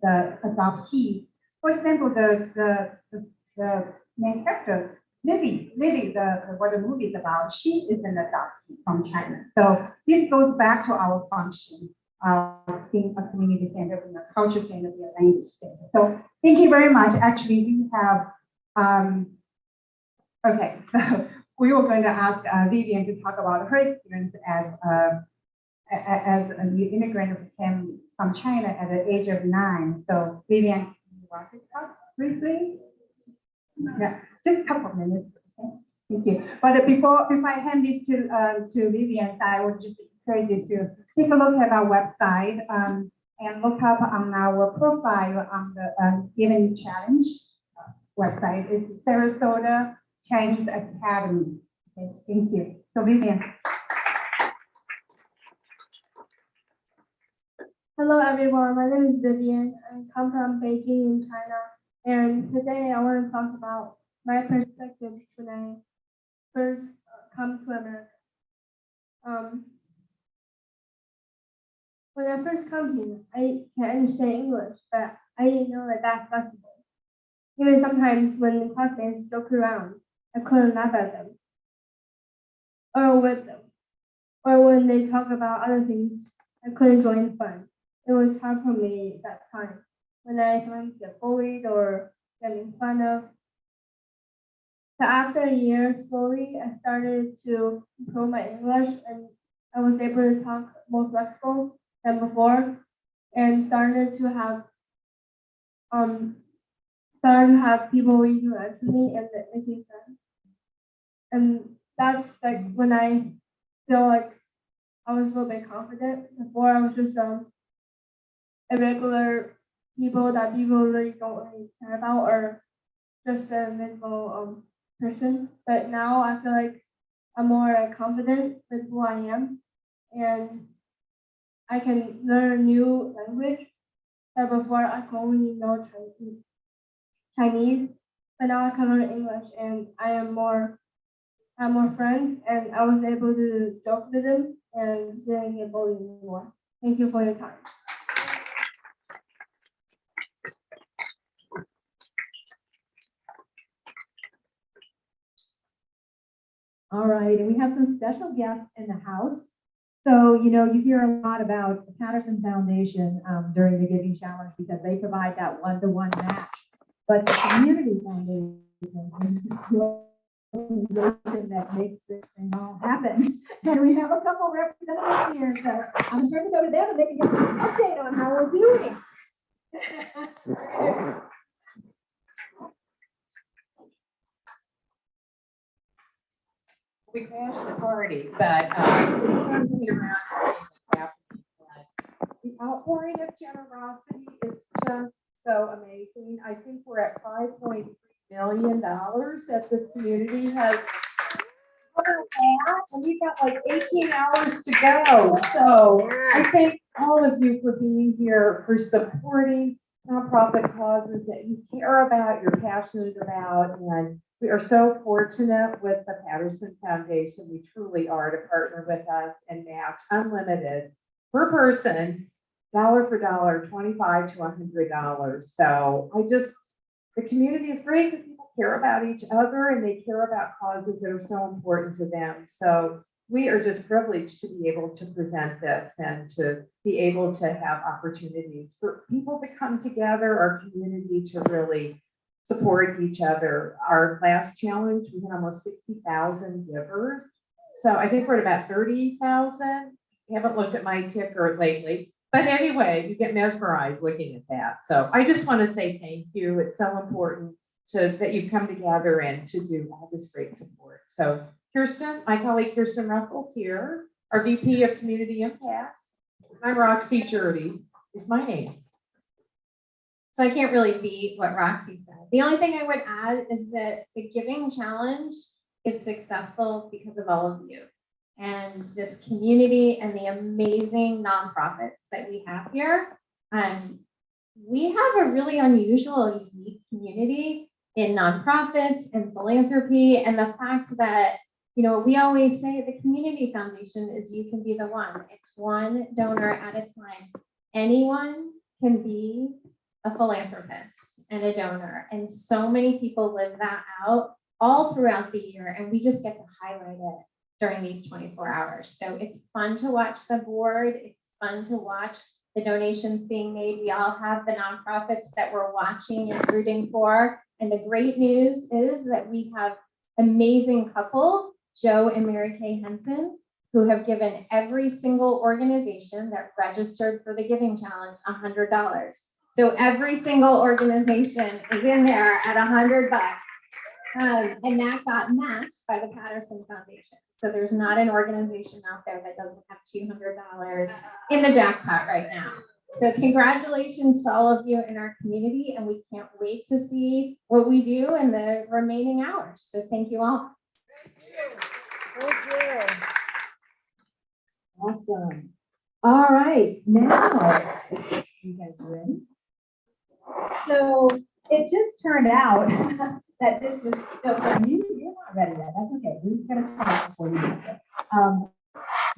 adoptees. For example, the main character, Libby, what the movie is about, she is an adoptee from China. So this goes back to our function of being a community center, being a culture center, being a language center. So thank you very much. Actually, we have, okay, so we were going to ask Vivian to talk about her experience as a new immigrant who came from China at the age of 9. So Vivian, you want to talk briefly? Yeah, just a couple of minutes. Okay? Thank you. But before I hand this to Vivian, I would just encourage you to take a look at our website and look up on our profile on the Given Challenge website. It's Sarasota Chinese Academy. Okay, thank you. So Vivian. Hello everyone, my name is Vivian. I come from Beijing in China, and today I want to talk about my perspective when I first come to America. When I first come here, I can understand English, but I didn't know that that's flexible. Even sometimes when the classmates joke around, I couldn't laugh at them or with them, or when they talk about other things, I couldn't join the fun. It was hard for me at that time when I sometimes get bullied or getting fun of. So after a year, slowly I started to improve my English and I was able to talk more flexible than before and started to have people reaching out to me and making friends. And that's like when I feel like I was a little bit confident. Before I was just a regular people that people really don't really care about or just an invisible person. But now I feel like I'm more confident with who I am and I can learn a new language. But before I could only know Chinese, but now I can learn English and I have more friends and I was able to joke with them and didn't get bullied anymore. Thank you for your time. All right, and we have some special guests in the house. So, you hear a lot about the Patterson Foundation during the Giving Challenge because they provide that one-to-one match. But the Community Foundation is the organization that makes this thing all happen. And we have a couple representatives here, so I'm going to turn this over to them and they can give us an update on how we're doing. We crashed the party, but the outpouring of generosity is just so amazing. I think we're at $5.3 million that this community has. And we've got like 18 hours to go. So I thank all of you for being here, for supporting nonprofit causes that you care about, you're passionate about, and we are so fortunate with the Patterson Foundation. We truly are to partner with us and match unlimited per person, dollar for dollar, $25 to $100. So the community is great because people care about each other and they care about causes that are so important to them. So we are just privileged to be able to present this and to be able to have opportunities for people to come together, our community to really support each other. Our last challenge, we had almost 60,000 givers. So I think we're at about 30,000. I haven't looked at my ticker lately. But anyway, you get mesmerized looking at that. So I just want to say thank you. It's so important that you've come together and to do all this great support. So Kirsten, my colleague Kirsten Russell's here, our VP of Community Impact. I'm Roxy Jurdy is my name. So I can't really beat what Roxy said. The only thing I would add is that the Giving Challenge is successful because of all of you and this community and the amazing nonprofits that we have here. We have a really unusual, unique community in nonprofits and philanthropy, and the fact that, you know, we always say the Community Foundation is you can be the one. It's one donor at a time. Anyone can be a philanthropist and a donor, and so many people live that out all throughout the year, and we just get to highlight it during these 24 hours. So it's fun to watch the board. It's fun to watch the donations being made. We all have the nonprofits that we're watching and rooting for. And the great news is that we have amazing couple, Joe and Mary Kay Henson, who have given every single organization that registered for the Giving Challenge $100. So every single organization is in there at $100. And that got matched by the Patterson Foundation. So there's not an organization out there that doesn't have $200 in the jackpot right now. So congratulations to all of you in our community, and we can't wait to see what we do in the remaining hours. So thank you all. Thank you. Awesome. All right, now, you guys ready? So it just turned out that this is, no, you're not ready yet. That's okay. We're going to talk before we get there.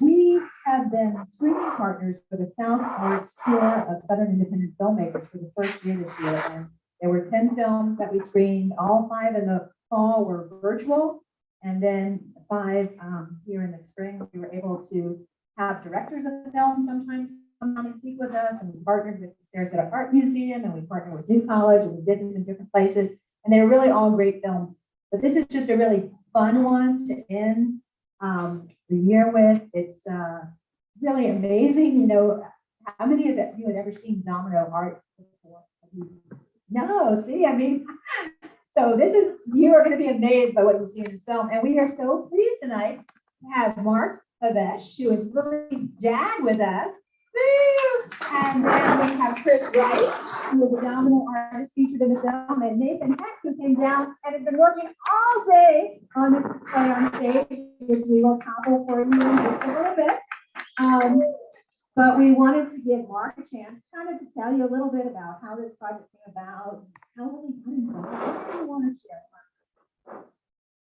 We have been screening partners for the South Arts Tour of Southern Independent Filmmakers for the first year this year. And there were 10 films that we screened. All 5 in the fall were virtual. And then 5 here in the spring, we were able to have directors of the film sometimes come on and speak with us. And we partnered with the Sarasota Art Museum, and we partnered with New College, and we did them in different places. And they were really all great films. But this is just a really fun one to end the year with. It's really amazing. You know, how many of you had ever seen Domino art before? No, see, I mean, so this is, you are going to be amazed by what you see in this film. And we are so pleased tonight to have Mark Havesh, who is Lily's dad, with us. And then we have Chris Wright, who is a Domino artist featured in the film, and Nathan Heck, who came down and has been working all day on this display on stage, which we will topple for you in just a little bit. But we wanted to give Mark a chance kind of to tell you a little bit about how this project came about, how we got involved. What do you want to share, Mark?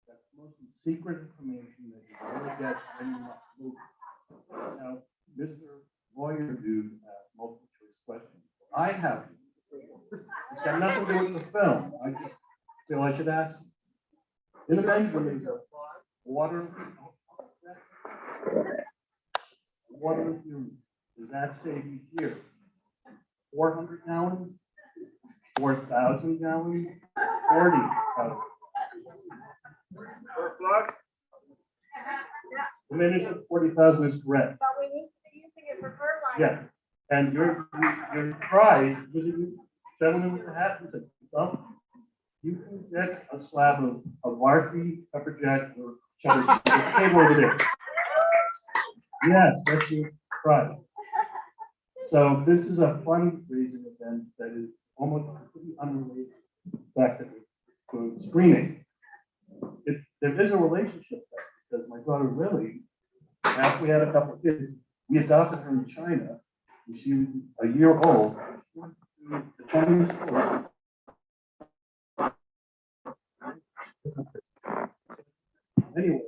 That's mostly secret information that you only get when you watch the movie. Now, Mr. Lawyer dude asked multiple choice questions. I have. It's got nothing to do with the film. I just feel I should ask. In the Benjamins, water infusion. Does that save you here? 400 gallons? 4,000 gallons? 40,000. The minute of 40,000 is correct. But we need to be using it for fertilizer. Yeah, and your prize, was it you, gentleman with the hat, who said, well, you can get a slab of Varfi, pepper jack, or cheddar, table over there. Yes, that's your prize. So this is a fundraising event that is almost completely unrelated to the fact that we're doing screening. There is a relationship there, because my daughter Lily, after we had a couple of kids, we adopted her in China when she was a year old. The Chinese store. Anyway,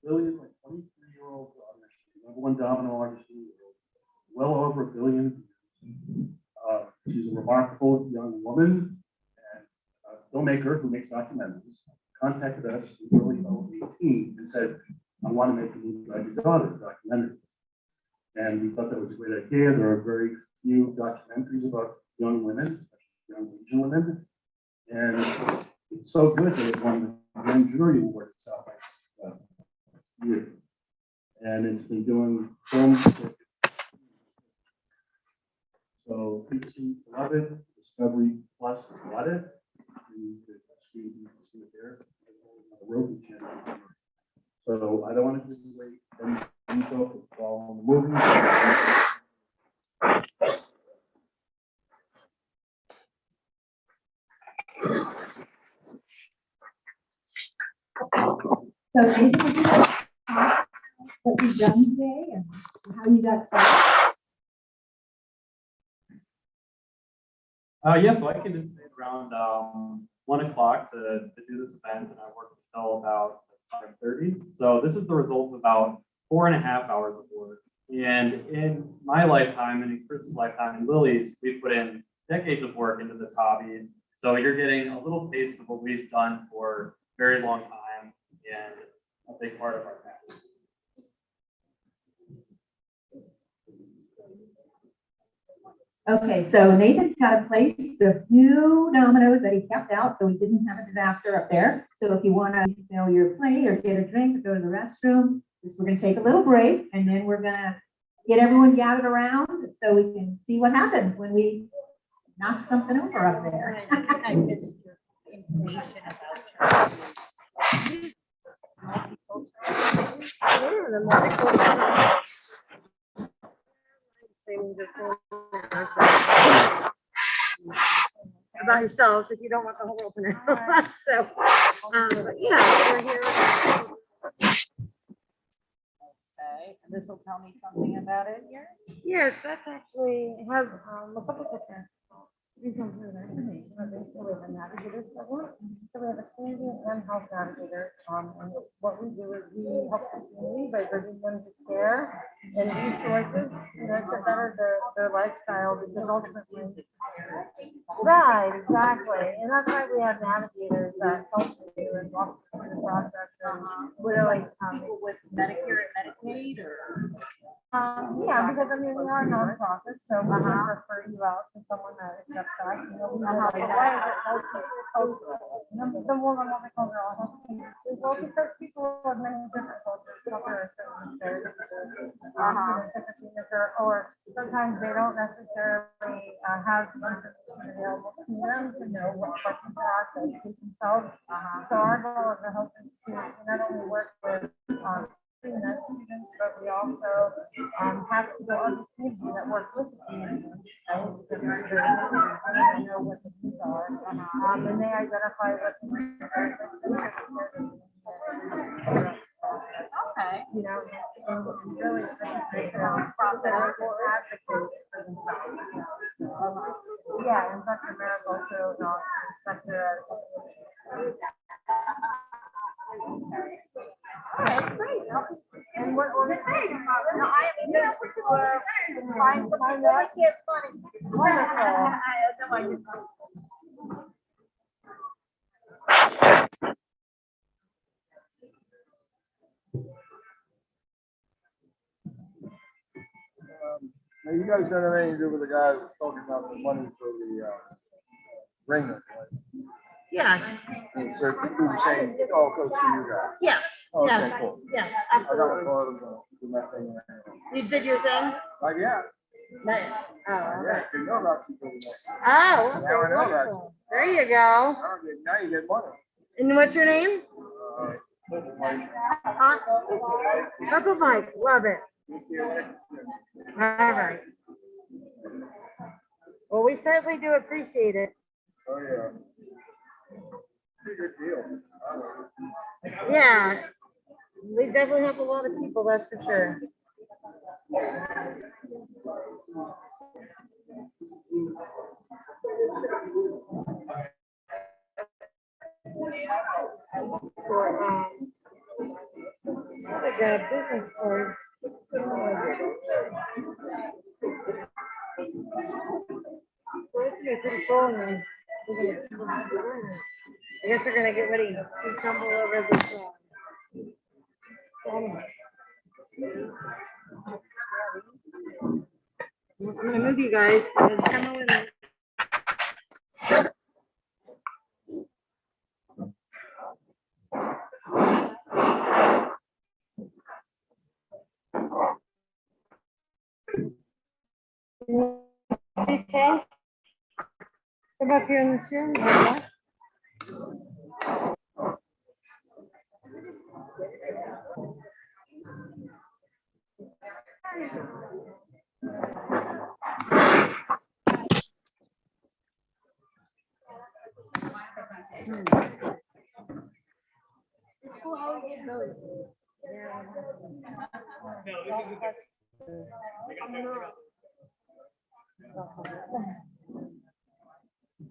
Lily is my 23-year-old daughter. She's the #1 domino artist in the world, well over 1 billion. She's a remarkable young woman and a filmmaker who makes documentaries. Contacted us in early 2018 and said, I want to make a movie about your daughter, documentary. And we thought that was a great idea. There are very few documentaries about young women, especially young Asian women. And it's so good that it won the Grand Jury Award at South by and it's been doing film. So BBC love it, Discovery Plus got it. You can see it there. Roku channel. So I don't want to just wait any info for all the movies. So maybe we can talk what you've done today and how you got started. Yeah, so I came in around 1 o'clock to do this event, and I worked until about 5:30. So this is the result of about 4.5 hours of work. And in my lifetime, and in Chris's lifetime, and Lily's, we put in decades of work into this hobby. So you're getting a little taste of what we've done for a very long time and a big part of our passion. Okay, so Nathan's got to place the few dominoes that he kept out, so we didn't have a disaster up there. So if you want to, your plate or get a drink or go to the restroom, we're going to take a little break, and then we're going to get everyone gathered around so we can see what happens when we knock something over up there. I missed your information about About yourself, if you don't want the whole world to know. So, but yeah, we're here. Okay, and this will tell me something about it here? Yes, that's actually have a couple different. So we have a navigator program. So we have a community and health navigator. And what we do is we help the community by bringing them to care and resources, to better their lifestyle, because ultimately. Right, exactly. And that's why we have navigators that help you and walk through the process. Really, with Medicare and Medicaid or? yeah, because I mean, we are a nonprofit, so we can refer you out to someone that accepts that. We know how to the woman what we call girl health. Well, because people have many different cultures, cover certain stereotypes, or sometimes they don't necessarily have information available to them to know what questions to ask to educate themselves. So our goal as a health institute, we not only work with students, but we also have people on the community that work with the community. They know what the needs are, and they identify what the needs are. Okay. And really process or advocate for themselves. Yeah, and Dr. Merrick also Dr. Okay, great. And what we're I am here to find something that I can't funny. Wonderful. Now, you guys don't have anything to do with the guy who was talking about the money for the ringer, right? Yes. And so people were saying, oh, it goes to you guys. Yes. Oh, okay, Yes. cool. Yes, I got a absolutely. call to do my thing. You did your thing? Yeah. Oh, all right. You know about people. Oh, Now I okay, know that. wonderful. There you go. Now you get money. And what's your name? Purple Mike, love it. All right. Well, we certainly do appreciate it. Oh, yeah. Pretty good deal. Yeah, we definitely have a lot of people, that's for sure. I got a business card. Pretty cool, man. I guess we're gonna get ready to tumble over this. I'm gonna move you guys. Come over there. Come up here in the chair.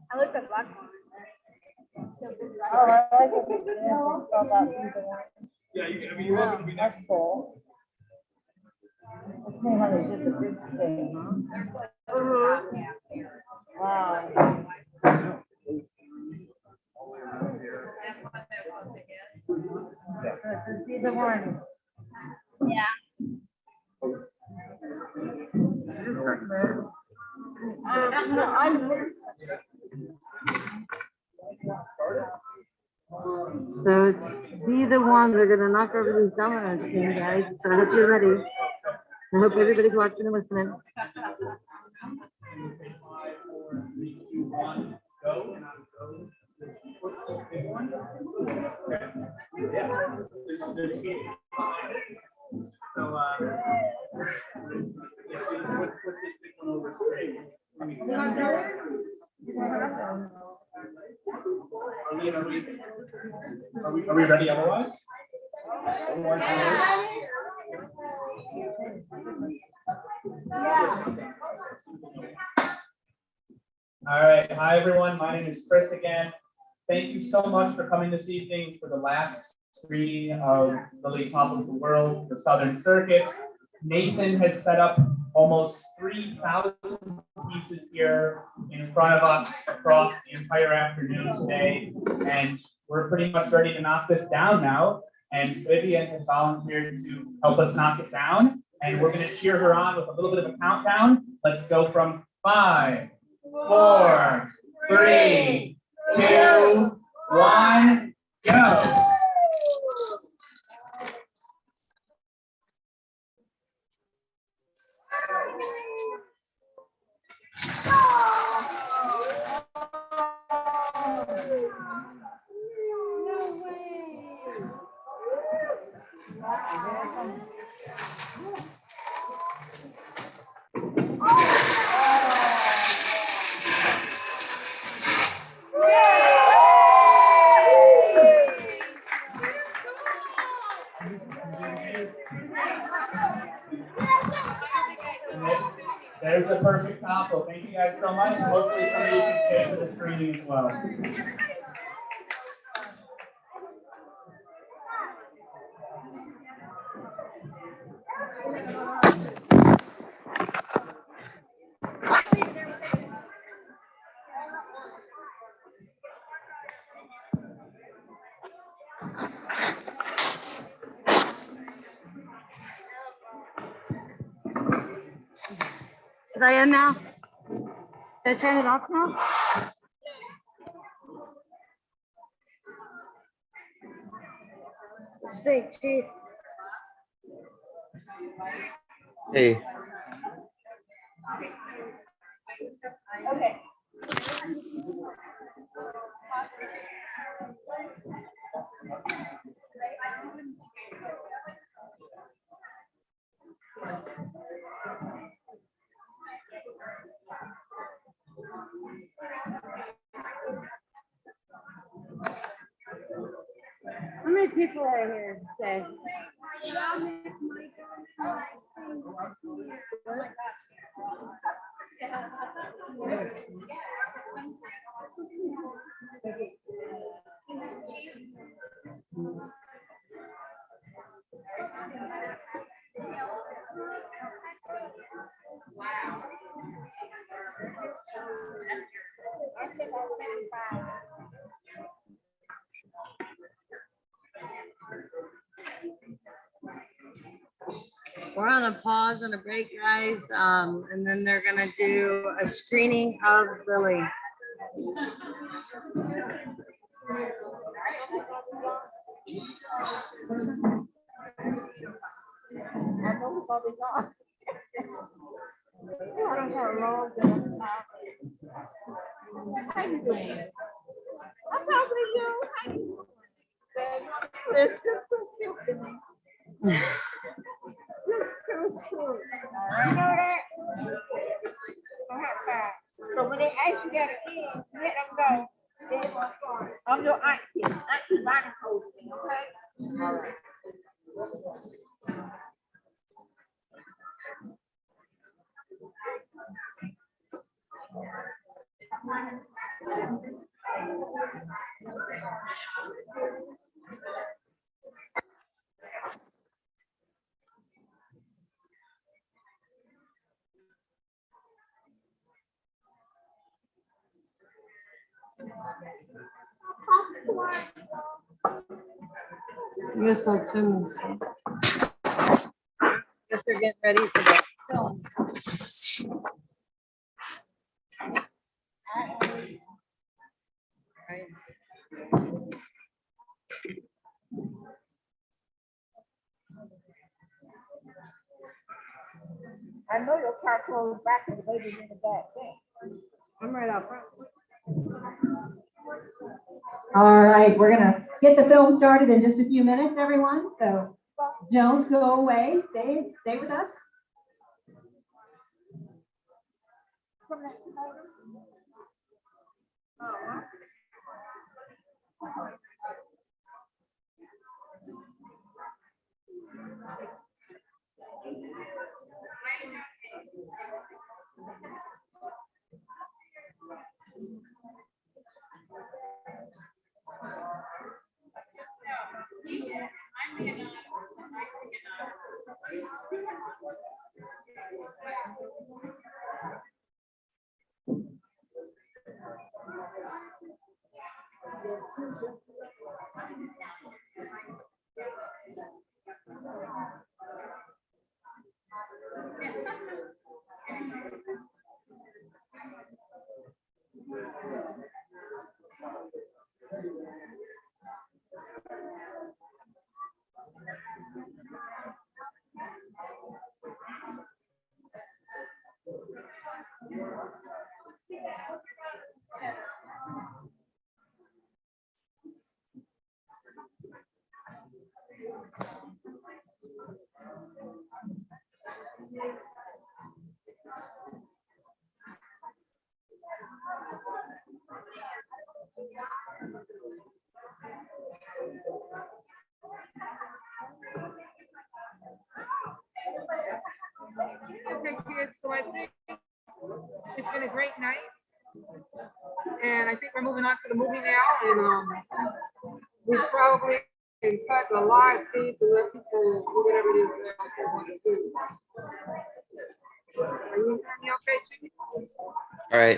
I looked at black one. Oh, I like it. Yeah, you can, I mean, you're welcome to be next. That's cool. Let's see how they did the big thing, huh? Wow. This is the one. Yeah. So it's be the one. We're gonna knock over these dominoes soon, guys. So I hope you're ready. I hope everybody's watching and listening. Are we ready otherwise? All right. Hi, everyone. My name is Chris again. Thank you so much for coming this evening for the last screening of Lily Top of the World, the Southern Circuit. Nathan has set up almost 3,000 pieces here in front of us across the entire afternoon today. And we're pretty much ready to knock this down now. And Vivian has volunteered to help us knock it down. And we're going to cheer her on with a little bit of a countdown. Let's go from 5, 4, 3, 2, 1, go. There's a perfect combo. Thank you guys so much. Hopefully some of you can stay for the screening as well. Is I in now? Should I turn it off now? What do you think, Chief? Hey. Okay. How many people are here today? We're on a pause and a break, guys, and then they're gonna do a screening of Lily. How you doing? I'm talking to you. How you doing? It's just so cute to me. Just too cute. You know that? Don't have time. So when they ask you that again, let them go. They won't fall. I'm your auntie. Auntie Bonnie told me, okay? All right. Guess I'll turn this on. Guess they're getting ready for the film. I know your car closed back and the baby's in the back thing. I'm right out front. All right, we're gonna get the film started in just a few minutes, everyone, so don't go away, stay with us. Okay, kids, so I think it's been a great night. And I think we're moving on to the movie now, and we probably can cut the live feed to let people do whatever it is they want to do. Are you hearing me okay, Chief? All right.